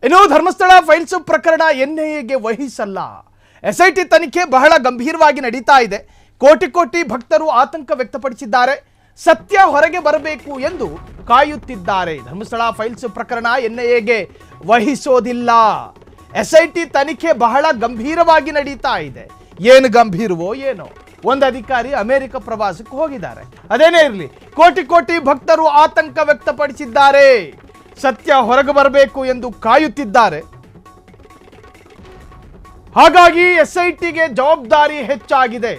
ಇನ್ನು ಧರ್ಮಸ್ಥಳ ಫೈಲ್ಸ್ ಪ್ರಕರಣ ಎನ್ಐಎಗೆ ವಹಿಸಲ್ಲ. ಎಸ್ಐಟಿ ತನಿಖೆ ಬಹಳ ಗಂಭೀರವಾಗಿ ನಡೀತಾ ಇದೆ. ಕೋಟಿ ಕೋಟಿ ಭಕ್ತರು ಆತಂಕ ವ್ಯಕ್ತಪಡಿಸಿದ್ದಾರೆ. ಸತ್ಯ ಹೊರಗೆ ಬರಬೇಕು ಎಂದು ಕಾಯುತ್ತಿದ್ದಾರೆ. ಧರ್ಮಸ್ಥಳ ಫೈಲ್ಸ್ ಪ್ರಕರಣ ಎನ್ಐಎಗೆ ವಹಿಸೋದಿಲ್ಲ. ಎಸ್ಐಟಿ ತನಿಖೆ ಬಹಳ ಗಂಭೀರವಾಗಿ ನಡೀತಾ ಇದೆ. ಏನು ಗಂಭೀರವೋ ಏನೋ, ಒಂದು ಅಧಿಕಾರಿ ಅಮೆರಿಕ ಪ್ರವಾಸಕ್ಕೆ ಹೋಗಿದ್ದಾರೆ. ಅದೇನೇ ಇರಲಿ, ಕೋಟಿ ಕೋಟಿ ಭಕ್ತರು ಆತಂಕ ವ್ಯಕ್ತಪಡಿಸಿದ್ದಾರೆ. ಸತ್ಯ ಹೊರಗೆ ಬರಬೇಕು ಎಂದು ಕಾಯುತ್ತಿದ್ದಾರೆ. ಹಾಗಾಗಿ ಎಸ್ಐಟಿಗೆ ಜವಾಬ್ದಾರಿ ಹೆಚ್ಚಾಗಿದೆ.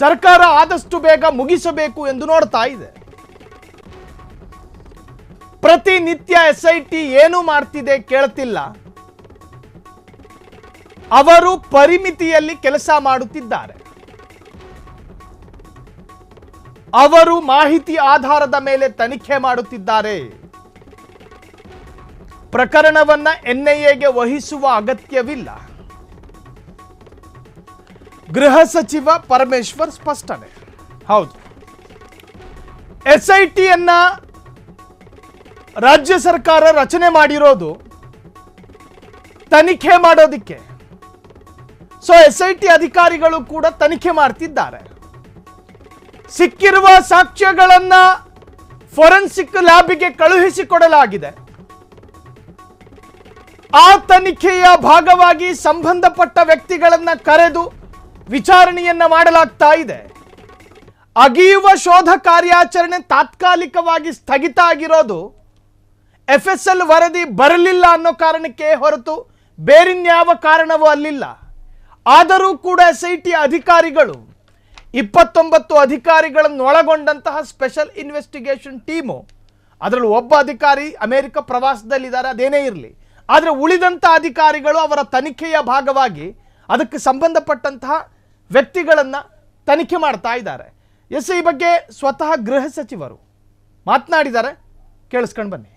ಸರ್ಕಾರ ಆದಷ್ಟು ಬೇಗ ಮುಗಿಸಬೇಕು ಎಂದು ನೋಡ್ತಾ ಇದೆ. ಪ್ರತಿನಿತ್ಯ ಎಸ್ಐಟಿ ಏನು ಮಾಡ್ತಿದೆ ಕೇಳ್ತಿಲ್ಲ. ಅವರು ಪರಿಮಿತಿಯಲ್ಲಿ ಕೆಲಸ ಮಾಡುತ್ತಿದ್ದಾರೆ. ಅವರು ಮಾಹಿತಿ ಆಧಾರದ ಮೇಲೆ ತನಿಖೆ ಮಾಡುತ್ತಿದ್ದಾರೆ. ಪ್ರಕರಣವನ್ನ ಎನ್ಐಎಗೆ ವಹಿಸುವ ಅಗತ್ಯವಿಲ್ಲ. ಗೃಹ ಸಚಿವ ಪರಮೇಶ್ವರ್ ಸ್ಪಷ್ಟನೆ. ಹೌದು, ಎಸ್ಐಟಿಯನ್ನ ರಾಜ್ಯ ಸರ್ಕಾರ ರಚನೆ ಮಾಡಿರೋದು ತನಿಖೆ ಮಾಡೋದಿಕ್ಕೆ. ಸೊ ಎಸ್ಐಟಿ ಅಧಿಕಾರಿಗಳು ಕೂಡ ತನಿಖೆ ಮಾಡ್ತಿದ್ದಾರೆ. ಸಿಕ್ಕಿರುವ ಸಾಕ್ಷ್ಯಗಳನ್ನ ಫೋರೆನ್ಸಿಕ್ ಲ್ಯಾಬ್ಗೆ ಕಳುಹಿಸಿಕೊಡಲಾಗಿದೆ. ಆ ತನಿಖೆಯ ಭಾಗವಾಗಿ ಸಂಬಂಧಪಟ್ಟ ವ್ಯಕ್ತಿಗಳನ್ನ ಕರೆದು ವಿಚಾರಣೆಯನ್ನ ಮಾಡಲಾಗ್ತಾ ಇದೆ. ಅಗಿಯುವ ಶೋಧ ಕಾರ್ಯಾಚರಣೆ ತಾತ್ಕಾಲಿಕವಾಗಿ ಸ್ಥಗಿತ ಆಗಿರೋದು FSL ವರದಿ ಬರಲಿಲ್ಲ ಅನ್ನೋ ಕಾರಣಕ್ಕೆ ಹೊರತು ಬೇರಿನ್ಯಾವ ಕಾರಣವೂ ಅಲ್ಲಿಲ್ಲ. ಆದರೂ ಕೂಡ ಎಸ್ಐಟಿ ಅಧಿಕಾರಿಗಳು 29 ಅಧಿಕಾರಿಗಳನ್ನು ಒಳಗೊಂಡಂತಹ ಸ್ಪೆಷಲ್ ಇನ್ವೆಸ್ಟಿಗೇಷನ್ ಟೀಮು, ಅದರಲ್ಲಿ ಒಬ್ಬ ಅಧಿಕಾರಿ ಅಮೆರಿಕ ಪ್ರವಾಸದಲ್ಲಿದ್ದಾರೆ, ಅದೇನೇ ಇರಲಿ, ಆದರೆ ಉಳಿದಂಥ ಅಧಿಕಾರಿಗಳು ಅವರ ತನಿಖೆಯ ಭಾಗವಾಗಿ ಅದಕ್ಕೆ ಸಂಬಂಧಪಟ್ಟಂತಹ ವ್ಯಕ್ತಿಗಳನ್ನು ತನಿಖೆ ಮಾಡ್ತಾ ಇದ್ದಾರೆ. ಈ ಬಗ್ಗೆ ಸ್ವತಃ ಗೃಹ ಸಚಿವರು ಮಾತನಾಡಿದ್ದಾರೆ. ಕೇಳಿಸ್ಕೊಂಡು ಬನ್ನಿ.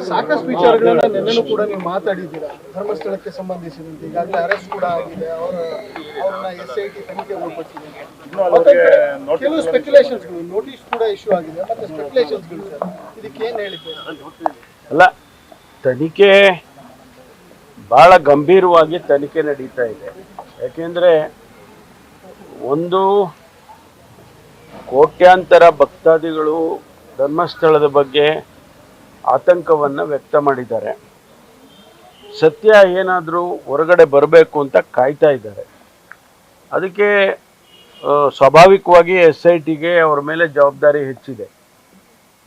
ಸಾಕಷ್ಟು ವಿಚಾರಗಳನ್ನ ನೆನ್ನೆನೂ ಕೂಡ ನೀವು ಮಾತಾಡಿದ್ದೀರಾ. ಧರ್ಮಸ್ಥಳಕ್ಕೆ ಸಂಬಂಧಿಸಿದಂತೆ ಈಗಾಗಲೇ ಅರೆಸ್ಟ್ ಕೂಡ ಆಗಿದೆ. ಅವ್ರನ್ನ SIT ತನಿಖೆಗೆ ಒಳಪಡಿಸಿದೆ. ಕೆಲವು ಸ್ಪೆಕ್ಯುಲೇಷನ್ಸ್ಗಳು, ನೋಟಿಸ್ ಕೂಡ ಇಶ್ಯೂ ಆಗಿದೆ, ಮತ್ತೆ ಸ್ಪೆಕ್ಯುಲೇಷನ್ಸ್ಗಳು. ಇದಕ್ಕೆ ಏನು ಹೇಳಿದ್ದೀರಾ? ಅಲ್ಲ, ತನಿಖೆ ಬಹಳ ಗಂಭೀರವಾಗಿ ತನಿಖೆ ನಡೀತಾ ಇದೆ. ಯಾಕೆಂದ್ರೆ ಒಂದು ಕೋಟ್ಯಾಂತರ ಭಕ್ತಾದಿಗಳು ಧರ್ಮಸ್ಥಳದ ಬಗ್ಗೆ ಆತಂಕವನ್ನು ವ್ಯಕ್ತ ಮಾಡಿದ್ದಾರೆ. ಸತ್ಯ ಏನಾದರೂ ಹೊರಗಡೆ ಬರಬೇಕು ಅಂತ ಕಾಯ್ತಾ ಇದ್ದಾರೆ. ಅದಕ್ಕೆ ಸ್ವಾಭಾವಿಕವಾಗಿ SITಗೆ ಅವ್ರ ಮೇಲೆ ಜವಾಬ್ದಾರಿ ಹೆಚ್ಚಿದೆ.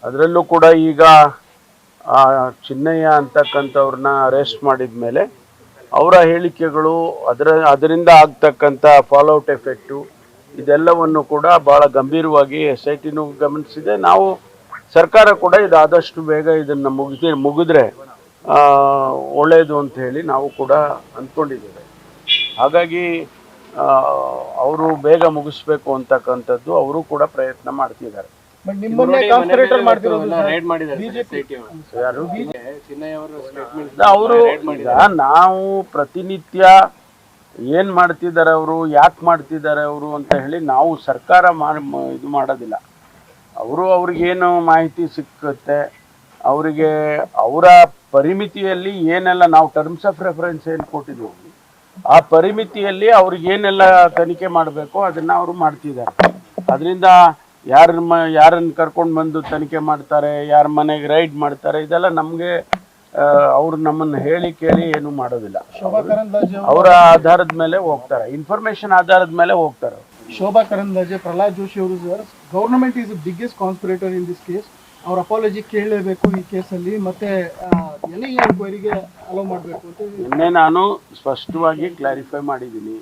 ಅದರಲ್ಲೂ ಕೂಡ ಈಗ ಚಿನ್ನಯ್ಯ ಅಂತಕ್ಕಂಥವ್ರನ್ನ ಅರೆಸ್ಟ್ ಮಾಡಿದ ಮೇಲೆ ಅವರ ಹೇಳಿಕೆಗಳು, ಅದರಿಂದ ಆಗ್ತಕ್ಕಂಥ ಫಾಲೋಔಟ್ ಎಫೆಕ್ಟು, ಇದೆಲ್ಲವನ್ನು ಕೂಡ ಭಾಳ ಗಂಭೀರವಾಗಿ SITನೂ ಗಮನಿಸಿದೆ. ನಾವು ಸರ್ಕಾರ ಕೂಡ ಇದು ಆದಷ್ಟು ಬೇಗ ಇದನ್ನು ಮುಗಿದ್ರೆ ಒಳ್ಳೆಯದು ಅಂತ ಹೇಳಿ ನಾವು ಕೂಡ ಅಂದ್ಕೊಂಡಿದ್ದೇವೆ. ಹಾಗಾಗಿ ಅವರು ಬೇಗ ಮುಗಿಸ್ಬೇಕು ಅಂತಕ್ಕಂಥದ್ದು ಅವರು ಕೂಡ ಪ್ರಯತ್ನ ಮಾಡ್ತಿದ್ದಾರೆ. ಅವರು ಈಗ ನಾವು ಪ್ರತಿನಿತ್ಯ ಏನ್ ಮಾಡ್ತಿದ್ದಾರೆ ಅವರು, ಯಾಕೆ ಮಾಡ್ತಿದ್ದಾರೆ ಅವರು ಅಂತ ಹೇಳಿ ನಾವು ಸರ್ಕಾರ ಇದು ಮಾಡೋದಿಲ್ಲ. ಅವ್ರಿಗೇನು ಮಾಹಿತಿ ಸಿಕ್ಕುತ್ತೆ, ಅವರಿಗೆ ಅವರ ಪರಿಮಿತಿಯಲ್ಲಿ ಏನೆಲ್ಲ ನಾವು ಟರ್ಮ್ಸ್ ಆಫ್ ರೆಫರೆನ್ಸ್ ಏನು ಕೊಟ್ಟಿದ್ದೀವಿ ಆ ಪರಿಮಿತಿಯಲ್ಲಿ ಅವ್ರಿಗೇನೆಲ್ಲ ತನಿಖೆ ಮಾಡಬೇಕು ಅದನ್ನು ಅವರು ಮಾಡ್ತಿದ್ದಾರೆ. ಅದರಿಂದ ಯಾರನ್ನು ಕರ್ಕೊಂಡು ಬಂದು ತನಿಖೆ ಮಾಡ್ತಾರೆ, ಯಾರ ಮನೆಗೆ ರೈಡ್ ಮಾಡ್ತಾರೆ, ಇದೆಲ್ಲ ನಮಗೆ ಅವ್ರು ನಮ್ಮನ್ನು ಹೇಳಿ ಕೇಳಿ ಏನು ಮಾಡೋದಿಲ್ಲ. ಅವರ ಆಧಾರದ ಮೇಲೆ ಹೋಗ್ತಾರೆ, ಇನ್ಫಾರ್ಮೇಶನ್ ಆಧಾರದ ಮೇಲೆ ಹೋಗ್ತಾರೆ. ಶೋಭಾ ಕರಂದ್ಲಾಜೆ, ಪ್ರಹ್ಲಾದ್ ಜೋಶಿ ಅವರು, sir, government is the biggest conspirator in this case. ಅವ್ರ ಅಪಾಲಜಿ ಕೇಳಲೇಬೇಕು ಈ ಕೇಸಲ್ಲಿ, ಮತ್ತೆ NIA ಎನ್ಕ್ವೈರಿಗೆ ಅಲೋ ಮಾಡಬೇಕು ಅಂತ ನಿನ್ನೆ ನಾನು ಸ್ಪಷ್ಟವಾಗಿ ಕ್ಲಾರಿಫೈ ಮಾಡಿದ್ದೀನಿ.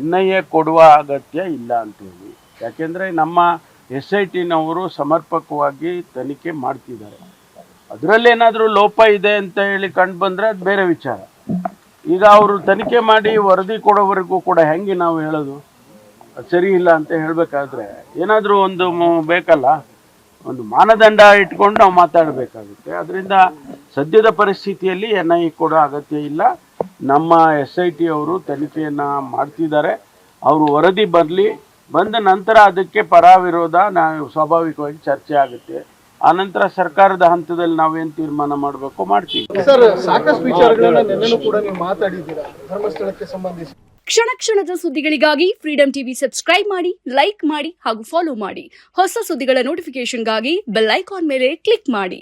NIA ಕೊಡುವ ಅಗತ್ಯ ಇಲ್ಲ ಅಂತೇಳಿ. ಯಾಕೆಂದರೆ ನಮ್ಮ SITನವರು ಸಮರ್ಪಕವಾಗಿ ತನಿಖೆ ಮಾಡ್ತಿದ್ದಾರೆ. ಅದರಲ್ಲೇನಾದರೂ ಲೋಪ ಇದೆ ಅಂತ ಹೇಳಿ ಕಂಡು ಬಂದರೆ ಅದು ಬೇರೆ ವಿಚಾರ. ಈಗ ಅವರು ತನಿಖೆ ಮಾಡಿ ವರದಿ ಕೊಡೋವರೆಗೂ ಕೂಡ ಹೆಂಗೆ ನಾವು ಹೇಳೋದು? ಸರಿ ಇಲ್ಲ ಅಂತ ಹೇಳಬೇಕಾದ್ರೆ ಏನಾದರೂ ಒಂದು ಬೇಕಲ್ಲ, ಒಂದು ಮಾನದಂಡ ಇಟ್ಕೊಂಡು ನಾವು ಮಾತಾಡಬೇಕಾಗುತ್ತೆ. ಅದರಿಂದ ಸದ್ಯದ ಪರಿಸ್ಥಿತಿಯಲ್ಲಿ NIA ಕೊಡೋ ಅಗತ್ಯ ಇಲ್ಲ. ನಮ್ಮ SIT ಅವರು ತನಿಖೆಯನ್ನು ಮಾಡ್ತಿದ್ದಾರೆ. ಅವರು ವರದಿ ಬಂದ ನಂತರ ಅದಕ್ಕೆ ಪರ ವಿರೋಧ ನಾವು ಸ್ವಾಭಾವಿಕವಾಗಿ ಚರ್ಚೆ ಆಗುತ್ತೆ. ಆನಂತರ ಸರ್ಕಾರದ ಹಂತದಲ್ಲಿ ನಾವೇನ್ ತೀರ್ಮಾನ ಮಾಡಬೇಕು ಮಾಡ್ತೀವಿ. ಸರ್, ಸಾಕಷ್ಟು ವಿಚಾರಗಳನ್ನ ನಿನ್ನೆನೂ ಕೂಡ ನೀವು ಮಾತಾಡಿದ್ದೀರಾ ಧರ್ಮಸ್ಥಳಕ್ಕೆ ಸಂಬಂಧಿಸಿ. ಕ್ಷಣ ಕ್ಷಣದ ಸುದ್ದಿಗಳಿಗಾಗಿ ಫ್ರೀಡಂ ಟಿವಿ ಸಬ್ಸ್ಕ್ರೈಬ್ ಮಾಡಿ, ಲೈಕ್ ಮಾಡಿ ಹಾಗೂ ಫಾಲೋ ಮಾಡಿ. ಹೊಸ ಸುದ್ದಿಗಳ ನೋಟಿಫಿಕೇಶನ್ಗಾಗಿ ಬೆಲ್ ಐಕಾನ್ ಮೇಲೆ ಕ್ಲಿಕ್ ಮಾಡಿ.